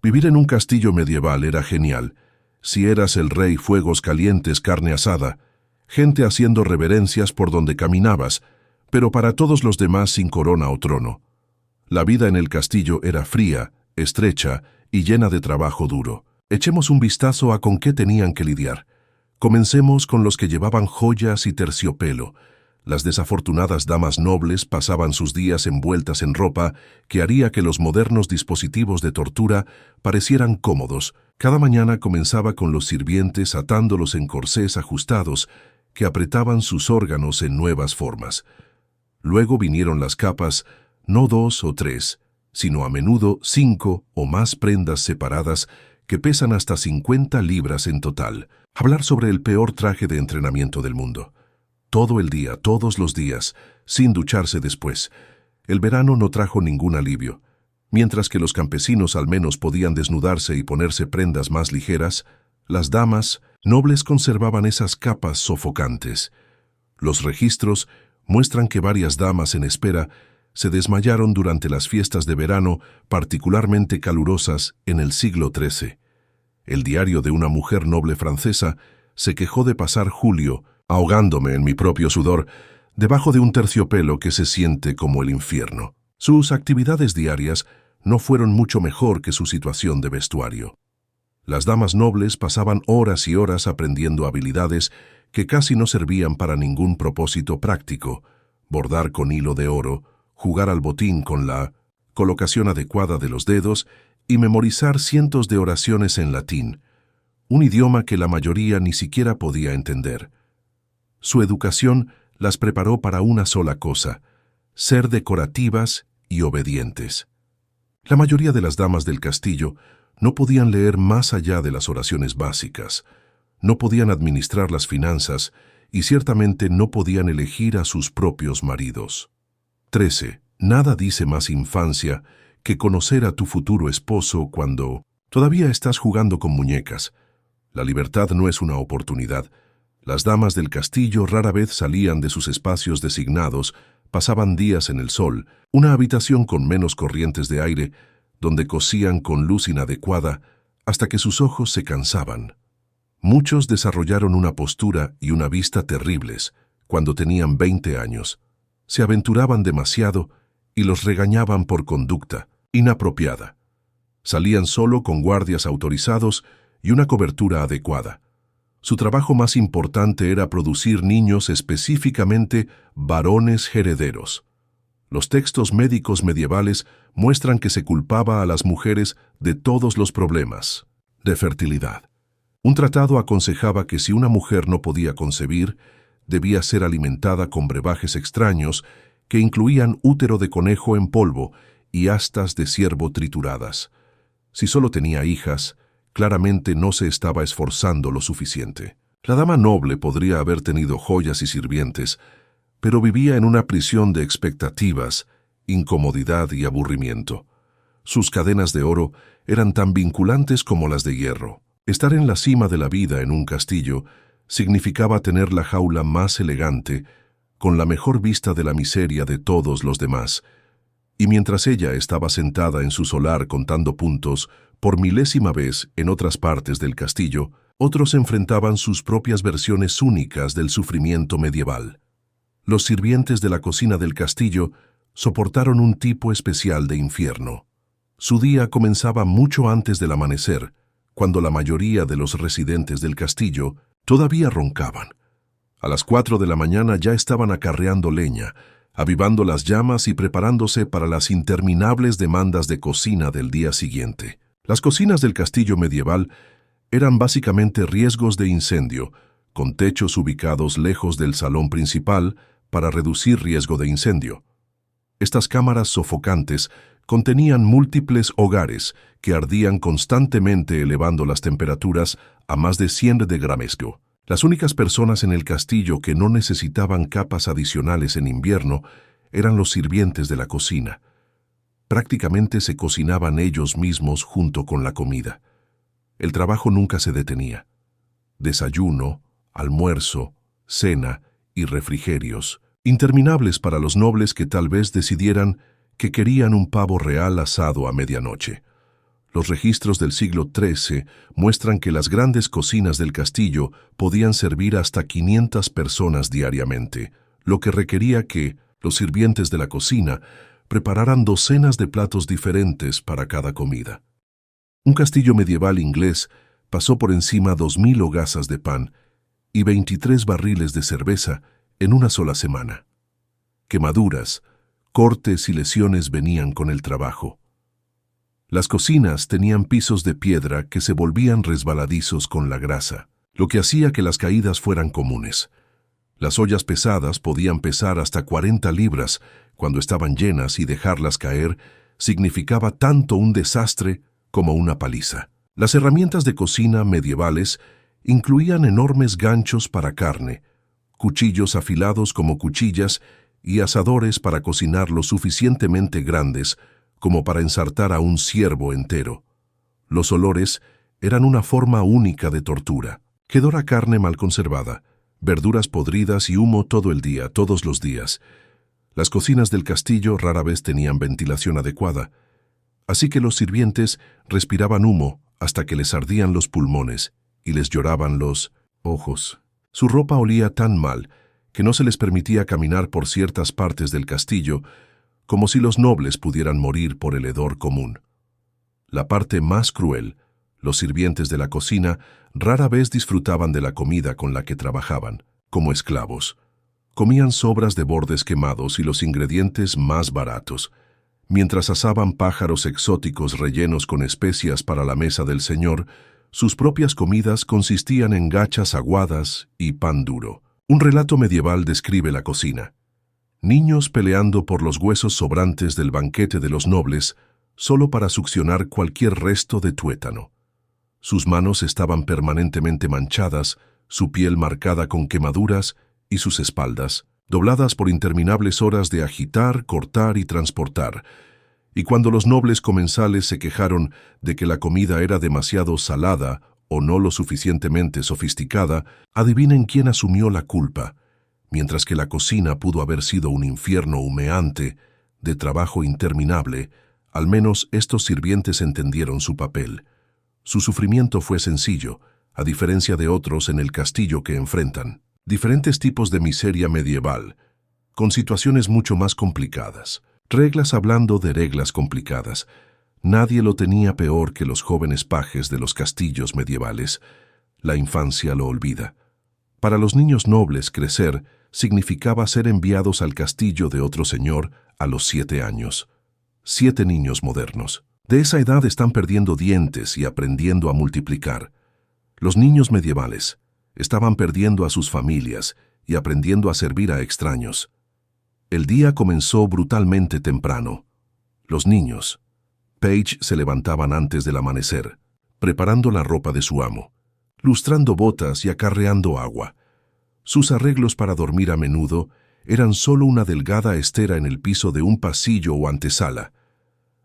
Vivir en un castillo medieval era genial. Si eras el rey, fuegos calientes, carne asada, gente haciendo reverencias por donde caminabas, pero para todos los demás sin corona o trono. La vida en el castillo era fría, estrecha y llena de trabajo duro. Echemos un vistazo a con qué tenían que lidiar. Comencemos con los que llevaban joyas y terciopelo. Las desafortunadas damas nobles pasaban sus días envueltas en ropa que haría que los modernos dispositivos de tortura parecieran cómodos. Cada mañana comenzaba con los sirvientes atándolos en corsés ajustados que apretaban sus órganos en nuevas formas. Luego vinieron las capas, no 2 o 3, sino a menudo 5 o más prendas separadas que pesan hasta 50 libras en total. Hablar sobre el peor traje de entrenamiento del mundo. Todo el día, todos los días, sin ducharse después. El verano no trajo ningún alivio. Mientras que los campesinos al menos podían desnudarse y ponerse prendas más ligeras, las damas nobles conservaban esas capas sofocantes. Los registros muestran que varias damas en espera se desmayaron durante las fiestas de verano particularmente calurosas en el siglo XIII. El diario de una mujer noble francesa se quejó de pasar julio ahogándome en mi propio sudor, debajo de un terciopelo que se siente como el infierno. Sus actividades diarias no fueron mucho mejor que su situación de vestuario. Las damas nobles pasaban horas y horas aprendiendo habilidades que casi no servían para ningún propósito práctico: bordar con hilo de oro, jugar al botín con la colocación adecuada de los dedos y memorizar cientos de oraciones en latín, un idioma que la mayoría ni siquiera podía entender. Su educación las preparó para una sola cosa: ser decorativas y obedientes. La mayoría de las damas del castillo no podían leer más allá de las oraciones básicas, no podían administrar las finanzas y ciertamente no podían elegir a sus propios maridos. 13. Nada dice más infancia que conocer a tu futuro esposo cuando todavía estás jugando con muñecas. La libertad no es una oportunidad. Las damas del castillo rara vez salían de sus espacios designados, pasaban días en el sol, una habitación con menos corrientes de aire, donde cosían con luz inadecuada, hasta que sus ojos se cansaban. Muchos desarrollaron una postura y una vista terribles cuando tenían 20 años. Se aventuraban demasiado y los regañaban por conducta inapropiada. Salían solo con guardias autorizados y una cobertura adecuada. Su trabajo más importante era producir niños, específicamente varones herederos. Los textos médicos medievales muestran que se culpaba a las mujeres de todos los problemas de fertilidad. Un tratado aconsejaba que si una mujer no podía concebir, debía ser alimentada con brebajes extraños que incluían útero de conejo en polvo y astas de ciervo trituradas. Si solo tenía hijas, claramente no se estaba esforzando lo suficiente. La dama noble podría haber tenido joyas y sirvientes, pero vivía en una prisión de expectativas, incomodidad y aburrimiento. Sus cadenas de oro eran tan vinculantes como las de hierro. Estar en la cima de la vida en un castillo significaba tener la jaula más elegante, con la mejor vista de la miseria de todos los demás, y mientras ella estaba sentada en su solar contando puntos, por milésima vez en otras partes del castillo, otros enfrentaban sus propias versiones únicas del sufrimiento medieval. Los sirvientes de la cocina del castillo soportaron un tipo especial de infierno. Su día comenzaba mucho antes del amanecer, cuando la mayoría de los residentes del castillo todavía roncaban. A las 4 de la mañana ya estaban acarreando leña, avivando las llamas y preparándose para las interminables demandas de cocina del día siguiente. Las cocinas del castillo medieval eran básicamente riesgos de incendio, con techos ubicados lejos del salón principal para reducir riesgo de incendio. Estas cámaras sofocantes contenían múltiples hogares que ardían constantemente elevando las temperaturas a más de 100 degrees. Las únicas personas en el castillo que no necesitaban capas adicionales en invierno eran los sirvientes de la cocina. Prácticamente se cocinaban ellos mismos junto con la comida. El trabajo nunca se detenía. Desayuno, almuerzo, cena y refrigerios, interminables para los nobles que tal vez decidieran que querían un pavo real asado a medianoche. Los registros del siglo XIII muestran que las grandes cocinas del castillo podían servir hasta 500 personas diariamente, lo que requería que los sirvientes de la cocina prepararan docenas de platos diferentes para cada comida. Un castillo medieval inglés pasó por encima 2000 hogazas de pan y 23 barriles de cerveza en una sola semana. Quemaduras, cortes y lesiones venían con el trabajo. Las cocinas tenían pisos de piedra que se volvían resbaladizos con la grasa, lo que hacía que las caídas fueran comunes. Las ollas pesadas podían pesar hasta 40 libras cuando estaban llenas y dejarlas caer significaba tanto un desastre como una paliza. Las herramientas de cocina medievales incluían enormes ganchos para carne, cuchillos afilados como cuchillas y asadores para cocinar lo suficientemente grandes como para ensartar a un ciervo entero. Los olores eran una forma única de tortura. Hedora carne mal conservada, verduras podridas y humo todo el día, todos los días. Las cocinas del castillo rara vez tenían ventilación adecuada, así que los sirvientes respiraban humo hasta que les ardían los pulmones y les lloraban los ojos. Su ropa olía tan mal que no se les permitía caminar por ciertas partes del castillo, como si los nobles pudieran morir por el hedor común. La parte más cruel, los sirvientes de la cocina rara vez disfrutaban de la comida con la que trabajaban, como esclavos. Comían sobras de bordes quemados y los ingredientes más baratos, mientras asaban pájaros exóticos rellenos con especias para la mesa del señor. Sus propias comidas consistían en gachas aguadas y pan duro. Un relato medieval describe la cocina. Niños peleando por los huesos sobrantes del banquete de los nobles solo para succionar cualquier resto de tuétano. Sus manos estaban permanentemente manchadas, su piel marcada con quemaduras y sus espaldas, dobladas por interminables horas de agitar, cortar y transportar. Y cuando los nobles comensales se quejaron de que la comida era demasiado salada o no lo suficientemente sofisticada, adivinen quién asumió la culpa. Mientras que la cocina pudo haber sido un infierno humeante, de trabajo interminable, al menos estos sirvientes entendieron su papel. Su sufrimiento fue sencillo, a diferencia de otros en el castillo que enfrentan. Diferentes tipos de miseria medieval, con situaciones mucho más complicadas. Reglas hablando de reglas complicadas. Nadie lo tenía peor que los jóvenes pajes de los castillos medievales. La infancia lo olvida. Para los niños nobles, crecer significaba ser enviados al castillo de otro señor a los 7 años. 7 niños modernos. De esa edad están perdiendo dientes y aprendiendo a multiplicar. Los niños medievales estaban perdiendo a sus familias y aprendiendo a servir a extraños. El día comenzó brutalmente temprano. Los niños, Paige, se levantaban antes del amanecer, preparando la ropa de su amo, lustrando botas y acarreando agua. Sus arreglos para dormir a menudo eran solo una delgada estera en el piso de un pasillo o antesala.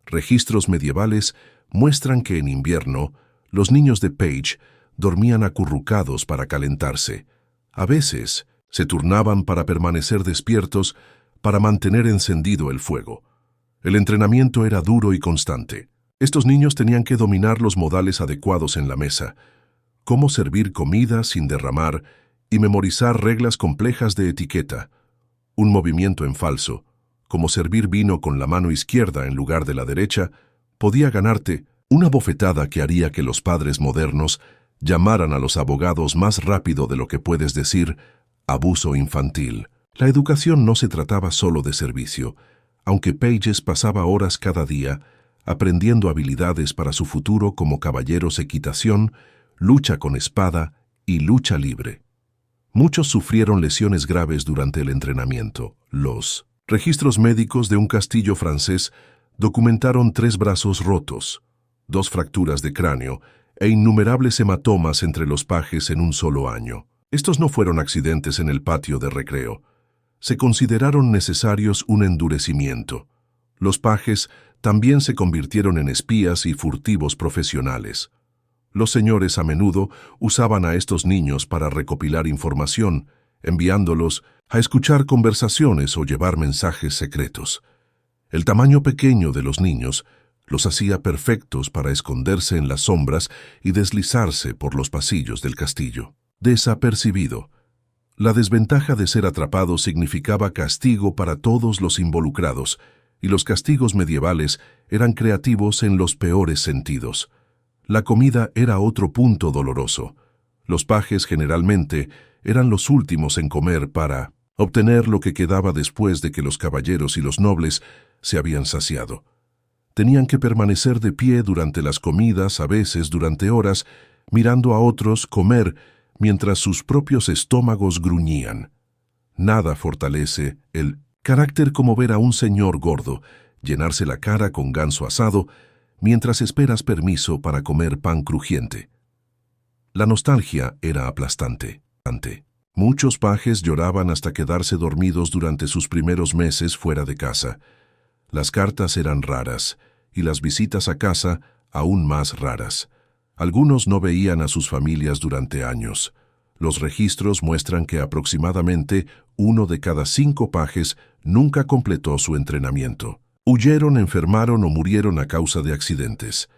Registros medievales muestran que en invierno los niños de Paige dormían acurrucados para calentarse. A veces se turnaban para permanecer despiertos para mantener encendido el fuego. El entrenamiento era duro y constante. Estos niños tenían que dominar los modales adecuados en la mesa, cómo servir comida sin derramar y memorizar reglas complejas de etiqueta. Un movimiento en falso, como servir vino con la mano izquierda en lugar de la derecha, podía ganarte una bofetada que haría que los padres modernos llamaran a los abogados más rápido de lo que puedes decir abuso infantil. La educación no se trataba solo de servicio, aunque Pages pasaba horas cada día aprendiendo habilidades para su futuro como caballeros equitación, lucha con espada y lucha libre. Muchos sufrieron lesiones graves durante el entrenamiento. Los registros médicos de un castillo francés documentaron 3 brazos rotos, 2 fracturas de cráneo e innumerables hematomas entre los pajes en un solo año. Estos no fueron accidentes en el patio de recreo. Se consideraron necesarios un endurecimiento. Los pajes también se convirtieron en espías y furtivos profesionales. Los señores a menudo usaban a estos niños para recopilar información, enviándolos a escuchar conversaciones o llevar mensajes secretos. El tamaño pequeño de los niños Los hacía perfectos para esconderse en las sombras y deslizarse por los pasillos del castillo. Desapercibido. La desventaja de ser atrapado significaba castigo para todos los involucrados, y los castigos medievales eran creativos en los peores sentidos. La comida era otro punto doloroso. Los pajes generalmente eran los últimos en comer para obtener lo que quedaba después de que los caballeros y los nobles se habían saciado. Tenían que permanecer de pie durante las comidas, a veces durante horas, mirando a otros comer mientras sus propios estómagos gruñían. Nada fortalece el carácter como ver a un señor gordo llenarse la cara con ganso asado mientras esperas permiso para comer pan crujiente. La nostalgia era aplastante. Muchos pajes lloraban hasta quedarse dormidos durante sus primeros meses fuera de casa. Las cartas eran raras, y las visitas a casa aún más raras. Algunos no veían a sus familias durante años. Los registros muestran que aproximadamente 1 de cada 5 pajes nunca completó su entrenamiento. Huyeron, enfermaron o murieron a causa de accidentes.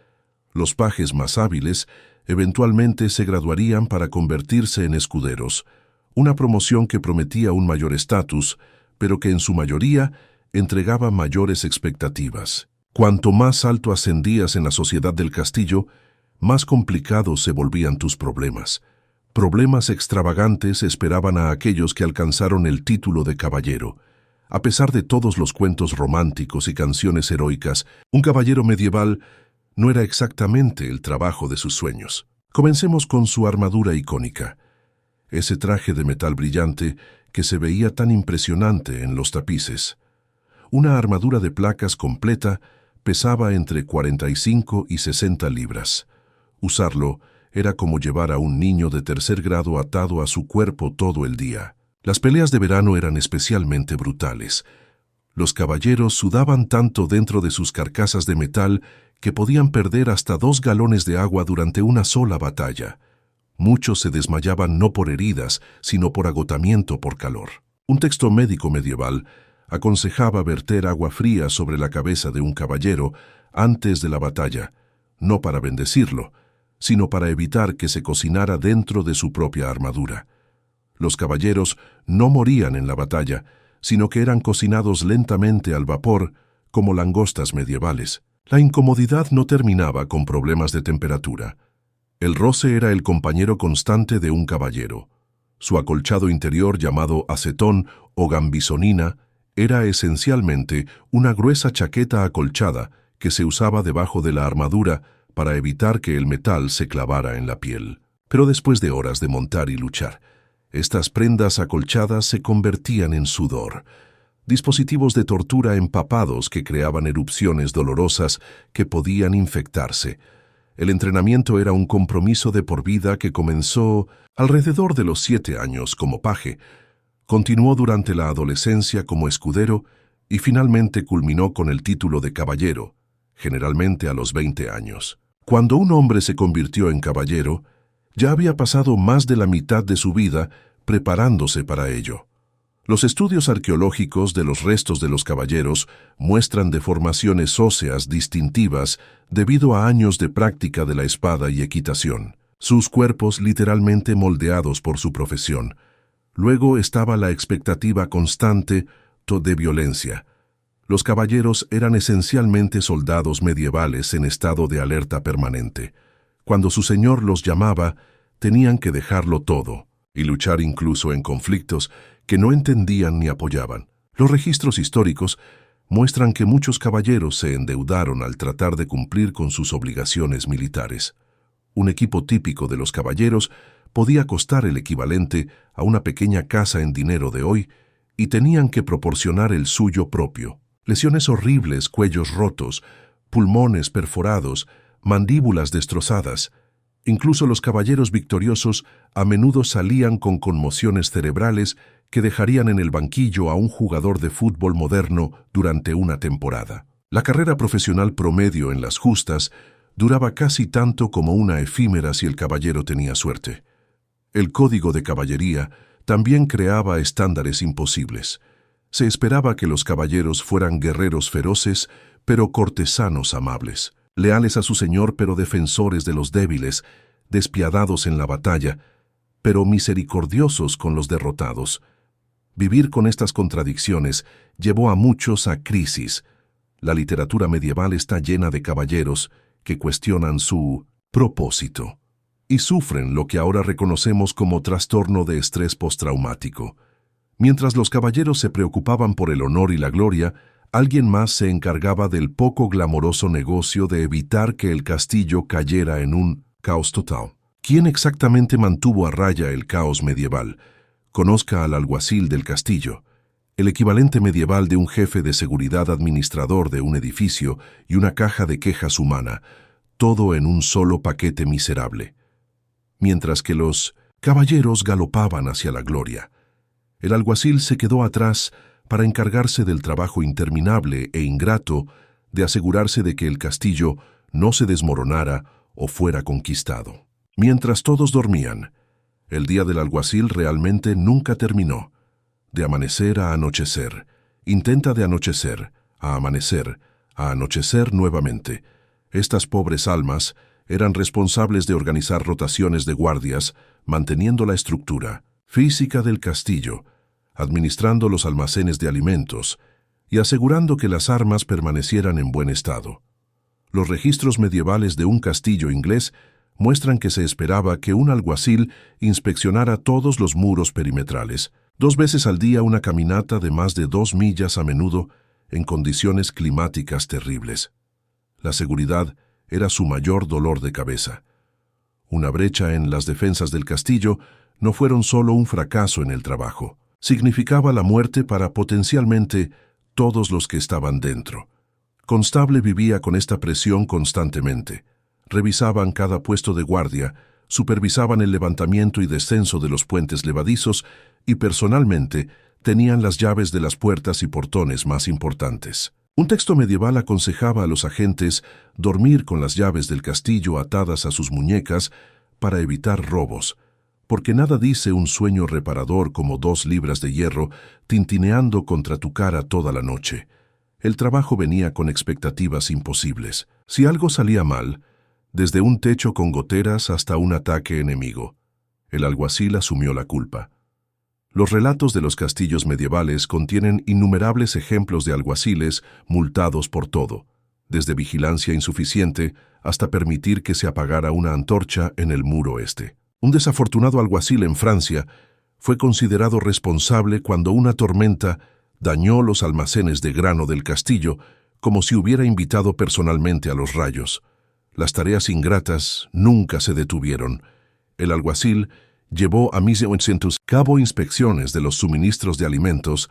Los pajes más hábiles eventualmente se graduarían para convertirse en escuderos, una promoción que prometía un mayor estatus, pero que en su mayoría entregaba mayores expectativas. Cuanto más alto ascendías en la sociedad del castillo, más complicados se volvían tus problemas. Problemas extravagantes esperaban a aquellos que alcanzaron el título de caballero. A pesar de todos los cuentos románticos y canciones heroicas, un caballero medieval no era exactamente el trabajo de sus sueños. Comencemos con su armadura icónica. Ese traje de metal brillante que se veía tan impresionante en los tapices. Una armadura de placas completa pesaba entre 45 y 60 libras. Usarlo era como llevar a un niño de 3er grado atado a su cuerpo todo el día. Las peleas de verano eran especialmente brutales. Los caballeros sudaban tanto dentro de sus carcasas de metal que podían perder hasta 2 galones de agua durante una sola batalla. Muchos se desmayaban no por heridas, sino por agotamiento por calor. Un texto médico medieval aconsejaba verter agua fría sobre la cabeza de un caballero antes de la batalla, no para bendecirlo, sino para evitar que se cocinara dentro de su propia armadura. Los caballeros no morían en la batalla, sino que eran cocinados lentamente al vapor, como langostas medievales. La incomodidad no terminaba con problemas de temperatura. El roce era el compañero constante de un caballero. Su acolchado interior, llamado acetón o gambisonina, era esencialmente una gruesa chaqueta acolchada que se usaba debajo de la armadura para evitar que el metal se clavara en la piel. Pero después de horas de montar y luchar, estas prendas acolchadas se convertían en sudor, dispositivos de tortura empapados que creaban erupciones dolorosas que podían infectarse. El entrenamiento era un compromiso de por vida que comenzó alrededor de los 7 años como paje, continuó durante la adolescencia como escudero y finalmente culminó con el título de caballero, generalmente a los 20 años. Cuando un hombre se convirtió en caballero, ya había pasado más de la mitad de su vida preparándose para ello. Los estudios arqueológicos de los restos de los caballeros muestran deformaciones óseas distintivas debido a años de práctica de la espada y equitación, sus cuerpos literalmente moldeados por su profesión. Luego estaba la expectativa constante de violencia. Los caballeros eran esencialmente soldados medievales en estado de alerta permanente. Cuando su señor los llamaba, tenían que dejarlo todo y luchar incluso en conflictos que no entendían ni apoyaban. Los registros históricos muestran que muchos caballeros se endeudaron al tratar de cumplir con sus obligaciones militares. Un equipo típico de los caballeros podía costar el equivalente a una pequeña casa en dinero de hoy y tenían que proporcionar el suyo propio. Lesiones horribles, cuellos rotos, pulmones perforados, mandíbulas destrozadas. Incluso los caballeros victoriosos a menudo salían con conmociones cerebrales que dejarían en el banquillo a un jugador de fútbol moderno durante una temporada. La carrera profesional promedio en las justas duraba casi tanto como una efímera si el caballero tenía suerte. El código de caballería también creaba estándares imposibles. Se esperaba que los caballeros fueran guerreros feroces, pero cortesanos amables, leales a su señor, pero defensores de los débiles, despiadados en la batalla, pero misericordiosos con los derrotados. Vivir con estas contradicciones llevó a muchos a crisis. La literatura medieval está llena de caballeros que cuestionan su propósito y sufren lo que ahora reconocemos como trastorno de estrés postraumático. Mientras los caballeros se preocupaban por el honor y la gloria, alguien más se encargaba del poco glamoroso negocio de evitar que el castillo cayera en un caos total. ¿Quién exactamente mantuvo a raya el caos medieval? Conozca al alguacil del castillo, el equivalente medieval de un jefe de seguridad administrador de un edificio y una caja de quejas humana, todo en un solo paquete miserable. Mientras que los caballeros galopaban hacia la gloria, el alguacil se quedó atrás para encargarse del trabajo interminable e ingrato de asegurarse de que el castillo no se desmoronara o fuera conquistado. Mientras todos dormían, el día del alguacil realmente nunca terminó. De amanecer a anochecer, intenta de anochecer, a anochecer nuevamente. Estas pobres almas eran responsables de organizar rotaciones de guardias, manteniendo la estructura física del castillo, administrando los almacenes de alimentos y asegurando que las armas permanecieran en buen estado. Los registros medievales de un castillo inglés muestran que se esperaba que un alguacil inspeccionara todos los muros perimetrales, 2 veces al día, una caminata de más de 2 millas a menudo en condiciones climáticas terribles. La seguridad era su mayor dolor de cabeza. Una brecha en las defensas del castillo no fueron solo un fracaso en el trabajo, significaba la muerte para potencialmente todos los que estaban dentro. Constable vivía con esta presión constantemente. Revisaban cada puesto de guardia, supervisaban el levantamiento y descenso de los puentes levadizos y personalmente tenían las llaves de las puertas y portones más importantes. Un texto medieval aconsejaba a los agentes dormir con las llaves del castillo atadas a sus muñecas para evitar robos, porque nada dice un sueño reparador como 2 libras de hierro tintineando contra tu cara toda la noche. El trabajo venía con expectativas imposibles. Si algo salía mal, desde un techo con goteras hasta un ataque enemigo, el alguacil asumió la culpa. Los relatos de los castillos medievales contienen innumerables ejemplos de alguaciles multados por todo, desde vigilancia insuficiente hasta permitir que se apagara una antorcha en el muro este. Un desafortunado alguacil en Francia fue considerado responsable cuando una tormenta dañó los almacenes de grano del castillo como si hubiera invitado personalmente a los rayos. Las tareas ingratas nunca se detuvieron. El alguacil llevó a 1900 cabo inspecciones de los suministros de alimentos,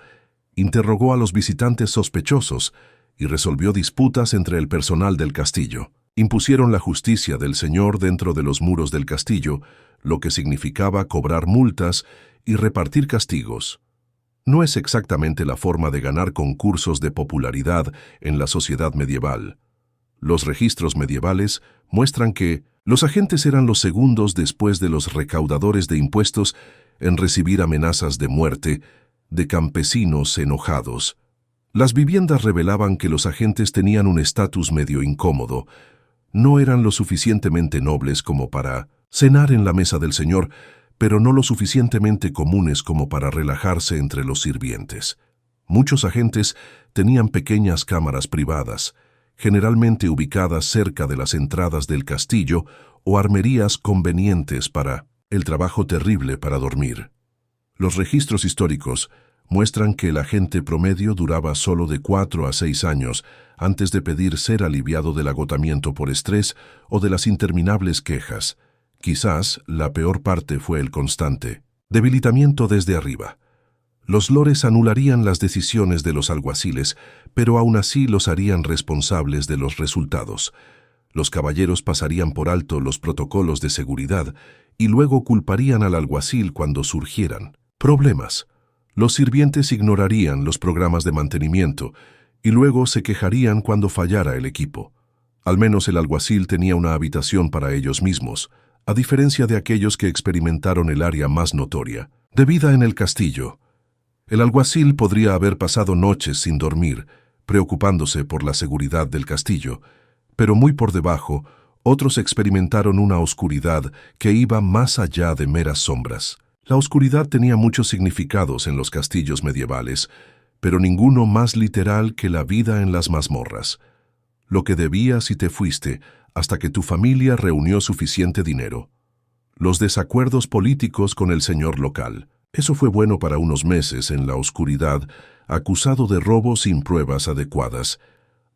interrogó a los visitantes sospechosos y resolvió disputas entre el personal del castillo. Impusieron la justicia del señor dentro de los muros del castillo, lo que significaba cobrar multas y repartir castigos. No es exactamente la forma de ganar concursos de popularidad en la sociedad medieval. Los registros medievales muestran que los agentes eran los segundos después de los recaudadores de impuestos en recibir amenazas de muerte de campesinos enojados. Las viviendas revelaban que los agentes tenían un estatus medio incómodo. No eran lo suficientemente nobles como para cenar en la mesa del señor, pero no lo suficientemente comunes como para relajarse entre los sirvientes. Muchos agentes tenían pequeñas cámaras privadas, generalmente ubicadas cerca de las entradas del castillo o armerías convenientes para el trabajo terrible para dormir. Los registros históricos muestran que el agente promedio duraba solo de 4 a 6 años antes de pedir ser aliviado del agotamiento por estrés o de las interminables quejas. Quizás la peor parte fue el constante debilitamiento desde arriba. Los lores anularían las decisiones de los alguaciles, pero aún así los harían responsables de los resultados. Los caballeros pasarían por alto los protocolos de seguridad y luego culparían al alguacil cuando surgieran problemas. Los sirvientes ignorarían los programas de mantenimiento y luego se quejarían cuando fallara el equipo. Al menos el alguacil tenía una habitación para ellos mismos, a diferencia de aquellos que experimentaron el área más notoria, de vida en el castillo. El alguacil podría haber pasado noches sin dormir, preocupándose por la seguridad del castillo, pero muy por debajo, otros experimentaron una oscuridad que iba más allá de meras sombras. La oscuridad tenía muchos significados en los castillos medievales, pero ninguno más literal que la vida en las mazmorras. Lo que debías y te fuiste hasta que tu familia reunió suficiente dinero. Los desacuerdos políticos con el señor local. Eso fue bueno para unos meses en la oscuridad, acusado de robo sin pruebas adecuadas.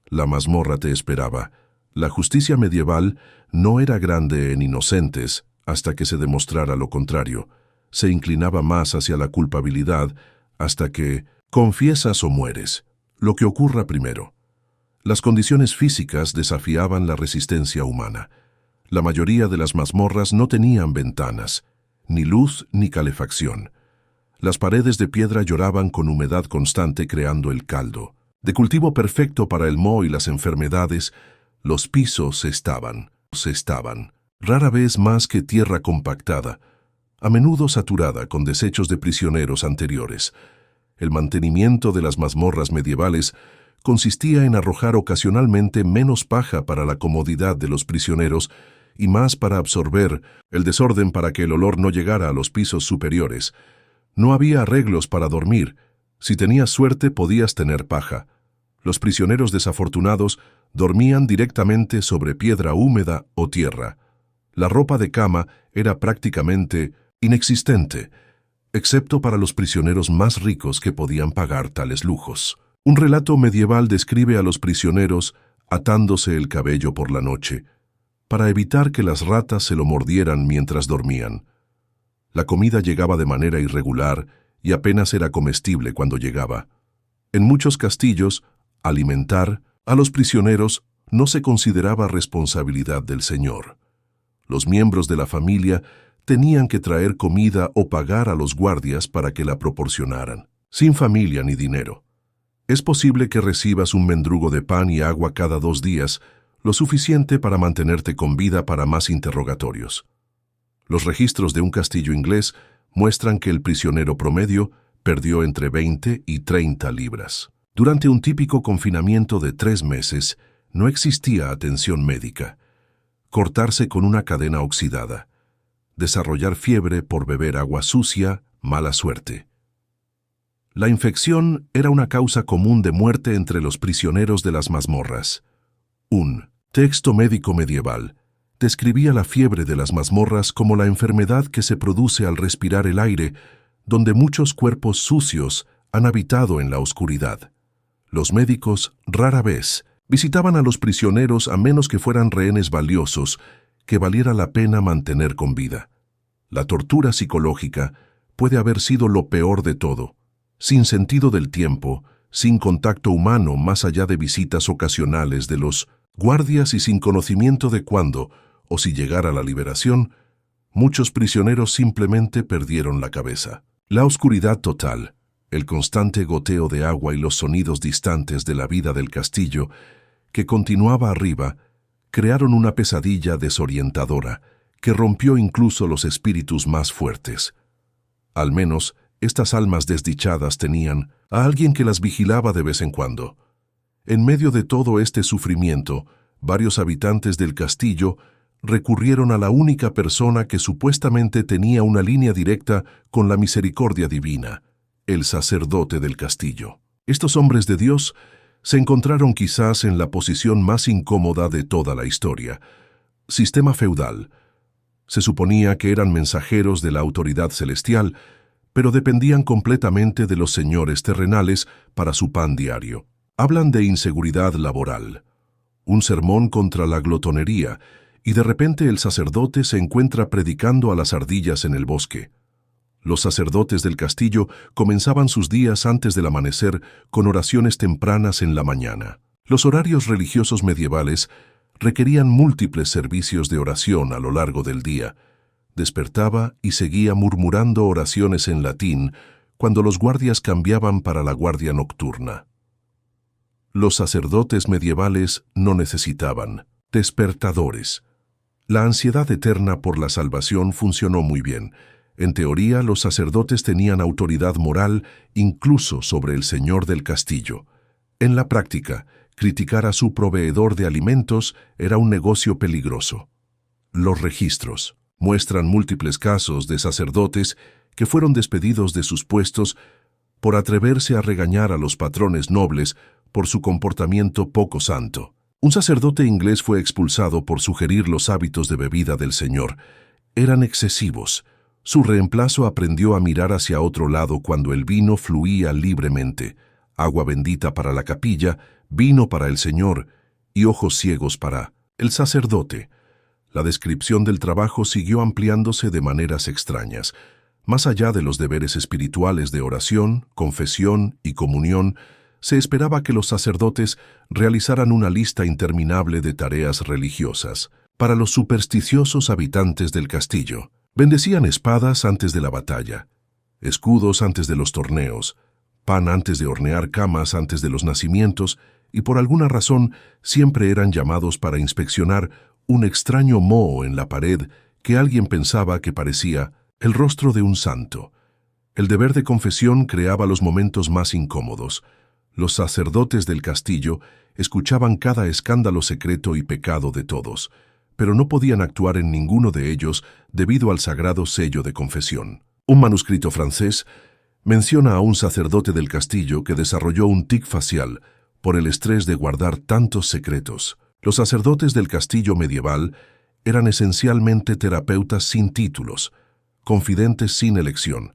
La mazmorra te esperaba. La justicia medieval no era grande en inocentes hasta que se demostrara lo contrario. Se inclinaba más hacia la culpabilidad hasta que confiesas o mueres, lo que ocurra primero. Las condiciones físicas desafiaban la resistencia humana. La mayoría de las mazmorras no tenían ventanas, ni luz ni calefacción. Las paredes de piedra lloraban con humedad constante creando el caldo. De cultivo perfecto para el moho y las enfermedades, los pisos se estaban, rara vez más que tierra compactada, a menudo saturada con desechos de prisioneros anteriores. El mantenimiento de las mazmorras medievales consistía en arrojar ocasionalmente menos paja para la comodidad de los prisioneros y más para absorber el desorden para que el olor no llegara a los pisos superiores. No había arreglos para dormir. Si tenías suerte podías tener paja. Los prisioneros desafortunados dormían directamente sobre piedra húmeda o tierra. La ropa de cama era prácticamente inexistente, excepto para los prisioneros más ricos que podían pagar tales lujos. Un relato medieval describe a los prisioneros atándose el cabello por la noche, para evitar que las ratas se lo mordieran mientras dormían. La comida llegaba de manera irregular y apenas era comestible cuando llegaba. En muchos castillos, alimentar a los prisioneros no se consideraba responsabilidad del señor. Los miembros de la familia tenían que traer comida o pagar a los guardias para que la proporcionaran, sin familia ni dinero. Es posible que recibas un mendrugo de pan y agua cada 2 días, lo suficiente para mantenerte con vida para más interrogatorios. Los registros de un castillo inglés muestran que el prisionero promedio perdió entre 20 y 30 libras. Durante un típico confinamiento de 3 meses, no existía atención médica. Cortarse con una cadena oxidada. Desarrollar fiebre por beber agua sucia, mala suerte. La infección era una causa común de muerte entre los prisioneros de las mazmorras. Un texto médico medieval describía la fiebre de las mazmorras como la enfermedad que se produce al respirar el aire, donde muchos cuerpos sucios han habitado en la oscuridad. Los médicos, rara vez, visitaban a los prisioneros a menos que fueran rehenes valiosos, que valiera la pena mantener con vida. La tortura psicológica puede haber sido lo peor de todo. Sin sentido del tiempo, sin contacto humano más allá de visitas ocasionales de los guardias y sin conocimiento de cuándo o si llegara la liberación, muchos prisioneros simplemente perdieron la cabeza. La oscuridad total, el constante goteo de agua y los sonidos distantes de la vida del castillo, que continuaba arriba, crearon una pesadilla desorientadora que rompió incluso los espíritus más fuertes. Al menos, estas almas desdichadas tenían a alguien que las vigilaba de vez en cuando. En medio de todo este sufrimiento, varios habitantes del castillo recurrieron a la única persona que supuestamente tenía una línea directa con la misericordia divina, el sacerdote del castillo. Estos hombres de Dios se encontraron quizás en la posición más incómoda de toda la historia. Sistema feudal. Se suponía que eran mensajeros de la autoridad celestial, pero dependían completamente de los señores terrenales para su pan diario. Hablan de inseguridad laboral, un sermón contra la glotonería, y de repente el sacerdote se encuentra predicando a las ardillas en el bosque. Los sacerdotes del castillo comenzaban sus días antes del amanecer con oraciones tempranas en la mañana. Los horarios religiosos medievales requerían múltiples servicios de oración a lo largo del día. Despertaba y seguía murmurando oraciones en latín cuando los guardias cambiaban para la guardia nocturna. Los sacerdotes medievales no necesitaban despertadores. La ansiedad eterna por la salvación funcionó muy bien. En teoría, los sacerdotes tenían autoridad moral incluso sobre el señor del castillo. En la práctica, criticar a su proveedor de alimentos era un negocio peligroso. Los registros muestran múltiples casos de sacerdotes que fueron despedidos de sus puestos por atreverse a regañar a los patrones nobles por su comportamiento poco santo. Un sacerdote inglés fue expulsado por sugerir los hábitos de bebida del Señor. Eran excesivos. Su reemplazo aprendió a mirar hacia otro lado cuando el vino fluía libremente. Agua bendita para la capilla, vino para el Señor y ojos ciegos para el sacerdote. La descripción del trabajo siguió ampliándose de maneras extrañas. Más allá de los deberes espirituales de oración, confesión y comunión, se esperaba que los sacerdotes realizaran una lista interminable de tareas religiosas. Para los supersticiosos habitantes del castillo, bendecían espadas antes de la batalla, escudos antes de los torneos, pan antes de hornear camas antes de los nacimientos, y por alguna razón siempre eran llamados para inspeccionar un extraño moho en la pared que alguien pensaba que parecía el rostro de un santo. El deber de confesión creaba los momentos más incómodos. Los sacerdotes del castillo escuchaban cada escándalo secreto y pecado de todos, pero no podían actuar en ninguno de ellos debido al sagrado sello de confesión. Un manuscrito francés menciona a un sacerdote del castillo que desarrolló un tic facial por el estrés de guardar tantos secretos. Los sacerdotes del castillo medieval eran esencialmente terapeutas sin títulos, confidentes sin elección,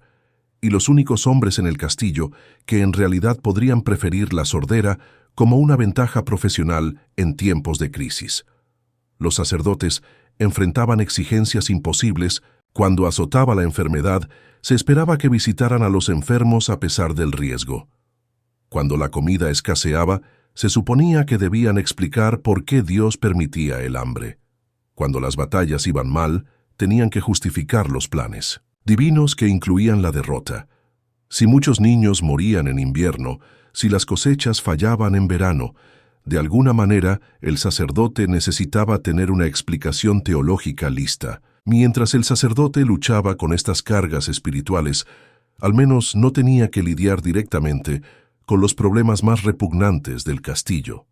y los únicos hombres en el castillo que en realidad podrían preferir la sordera como una ventaja profesional en tiempos de crisis. Los sacerdotes enfrentaban exigencias imposibles. Cuando azotaba la enfermedad, se esperaba que visitaran a los enfermos a pesar del riesgo. Cuando la comida escaseaba, se suponía que debían explicar por qué Dios permitía el hambre. Cuando las batallas iban mal, tenían que justificar los planes divinos que incluían la derrota. Si muchos niños morían en invierno, si las cosechas fallaban en verano, de alguna manera el sacerdote necesitaba tener una explicación teológica lista. Mientras el sacerdote luchaba con estas cargas espirituales, al menos no tenía que lidiar directamente con los problemas más repugnantes del castillo.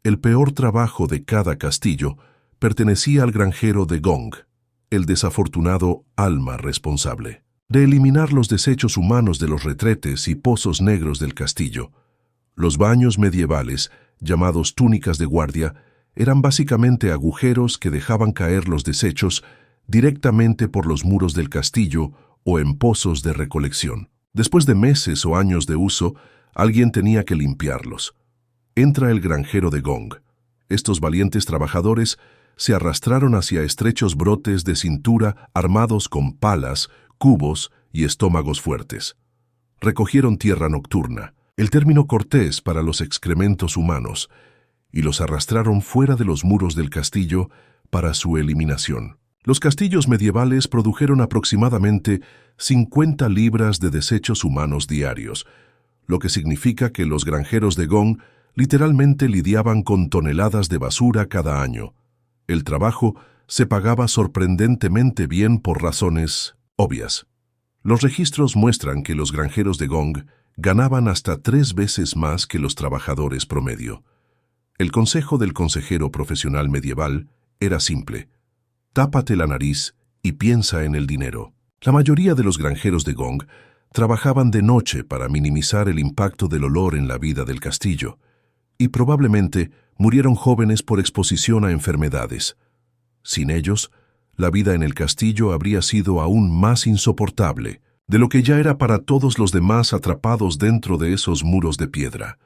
El peor trabajo de cada castillo pertenecía al granjero de Gong, el desafortunado alma responsable de eliminar los desechos humanos de los retretes y pozos negros del castillo. Los baños medievales, llamados túnicas de guardia, eran básicamente agujeros que dejaban caer los desechos directamente por los muros del castillo o en pozos de recolección. Después de meses o años de uso, alguien tenía que limpiarlos. Entra el granjero de Gong. Estos valientes trabajadores se arrastraron hacia estrechos brotes de cintura armados con palas, cubos y estómagos fuertes. Recogieron tierra nocturna, el término cortés para los excrementos humanos, y los arrastraron fuera de los muros del castillo para su eliminación. Los castillos medievales produjeron aproximadamente 50 libras de desechos humanos diarios, lo que significa que los granjeros de Gong literalmente lidiaban con toneladas de basura cada año. El trabajo se pagaba sorprendentemente bien por razones obvias. Los registros muestran que los granjeros de Gong ganaban hasta 3 veces más que los trabajadores promedio. El consejo del consejero profesional medieval era simple: tápate la nariz y piensa en el dinero. La mayoría de los granjeros de Gong trabajaban de noche para minimizar el impacto del olor en la vida del castillo, y probablemente murieron jóvenes por exposición a enfermedades. Sin ellos, la vida en el castillo habría sido aún más insoportable de lo que ya era para todos los demás atrapados dentro de esos muros de piedra.